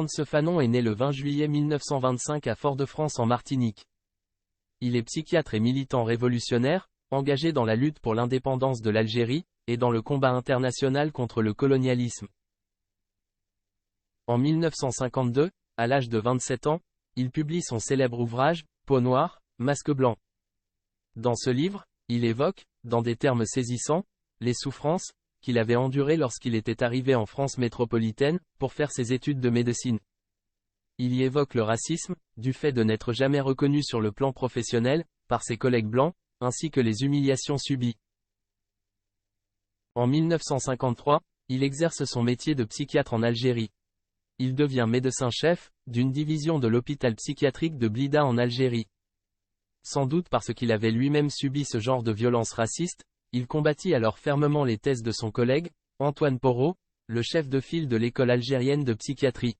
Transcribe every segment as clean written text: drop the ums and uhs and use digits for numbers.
Frantz Fanon est né le 20 juillet 1925 à Fort-de-France en Martinique. Il est psychiatre et militant révolutionnaire, engagé dans la lutte pour l'indépendance de l'Algérie, et dans le combat international contre le colonialisme. En 1952, à l'âge de 27 ans, il publie son célèbre ouvrage, Peau noire, masque blanc. Dans ce livre, il évoque, dans des termes saisissants, les souffrances qu'il avait endurées lorsqu'il était arrivé en France métropolitaine, pour faire ses études de médecine. Il y évoque le racisme, du fait de n'être jamais reconnu sur le plan professionnel, par ses collègues blancs, ainsi que les humiliations subies. En 1953, il exerce son métier de psychiatre en Algérie. Il devient médecin-chef d'une division de l'hôpital psychiatrique de Blida en Algérie. Sans doute parce qu'il avait lui-même subi ce genre de violence raciste, il combattit alors fermement les thèses de son collègue, Antoine Porot, le chef de file de l'école algérienne de psychiatrie.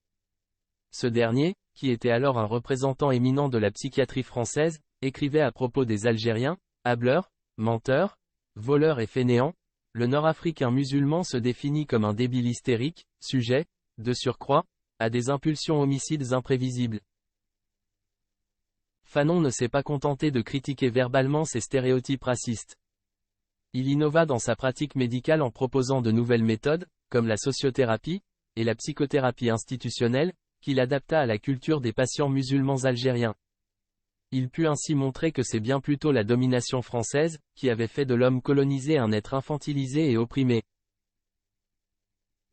Ce dernier, qui était alors un représentant éminent de la psychiatrie française, écrivait à propos des Algériens, hâbleurs, menteurs, voleurs et fainéants. Le Nord-Africain musulman se définit comme un débile hystérique, sujet, de surcroît, à des impulsions homicides imprévisibles. Fanon ne s'est pas contenté de critiquer verbalement ces stéréotypes racistes. Il innova dans sa pratique médicale en proposant de nouvelles méthodes, comme la sociothérapie, et la psychothérapie institutionnelle, qu'il adapta à la culture des patients musulmans algériens. Il put ainsi montrer que c'est bien plutôt la domination française, qui avait fait de l'homme colonisé un être infantilisé et opprimé.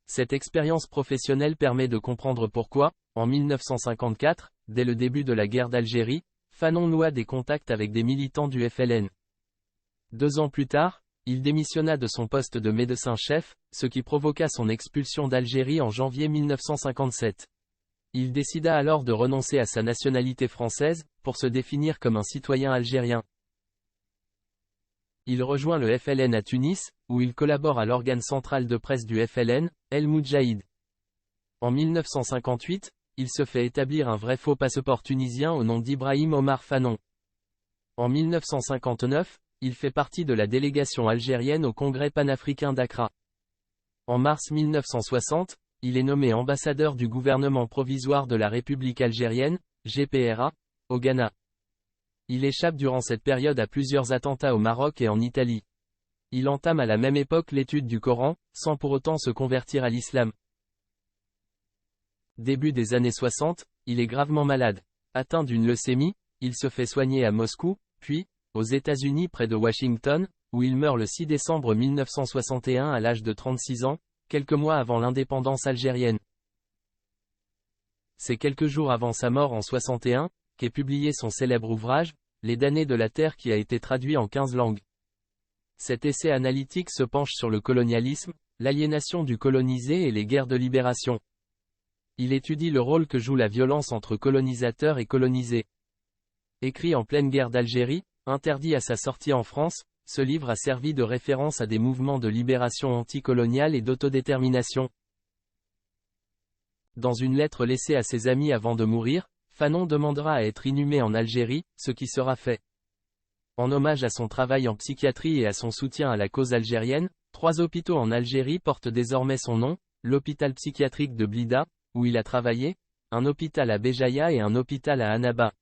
Cette expérience professionnelle permet de comprendre pourquoi, en 1954, dès le début de la guerre d'Algérie, Fanon noua des contacts avec des militants du FLN. 2 ans plus tard, il démissionna de son poste de médecin-chef, ce qui provoqua son expulsion d'Algérie en janvier 1957. Il décida alors de renoncer à sa nationalité française, pour se définir comme un citoyen algérien. Il rejoint le FLN à Tunis, où il collabore à l'organe central de presse du FLN, El Moudjahid. En 1958, il se fait établir un vrai faux passeport tunisien au nom d'Ibrahim Omar Fanon. En 1959, il fait partie de la délégation algérienne au Congrès panafricain d'Accra. En mars 1960, il est nommé ambassadeur du gouvernement provisoire de la République algérienne, GPRA, au Ghana. Il échappe durant cette période à plusieurs attentats au Maroc et en Italie. Il entame à la même époque l'étude du Coran, sans pour autant se convertir à l'islam. Début des années 60, il est gravement malade. Atteint d'une leucémie, il se fait soigner à Moscou, puis, aux États-Unis près de Washington, où il meurt le 6 décembre 1961 à l'âge de 36 ans, quelques mois avant l'indépendance algérienne. C'est quelques jours avant sa mort en 61, qu'est publié son célèbre ouvrage, Les damnés de la terre, qui a été traduit en 15 langues. Cet essai analytique se penche sur le colonialisme, l'aliénation du colonisé et les guerres de libération. Il étudie le rôle que joue la violence entre colonisateurs et colonisés. Écrit en pleine guerre d'Algérie, interdit à sa sortie en France, ce livre a servi de référence à des mouvements de libération anticoloniale et d'autodétermination. Dans une lettre laissée à ses amis avant de mourir, Fanon demandera à être inhumé en Algérie, ce qui sera fait. En hommage à son travail en psychiatrie et à son soutien à la cause algérienne, 3 hôpitaux en Algérie portent désormais son nom, l'hôpital psychiatrique de Blida, où il a travaillé, un hôpital à Béjaïa et un hôpital à Annaba.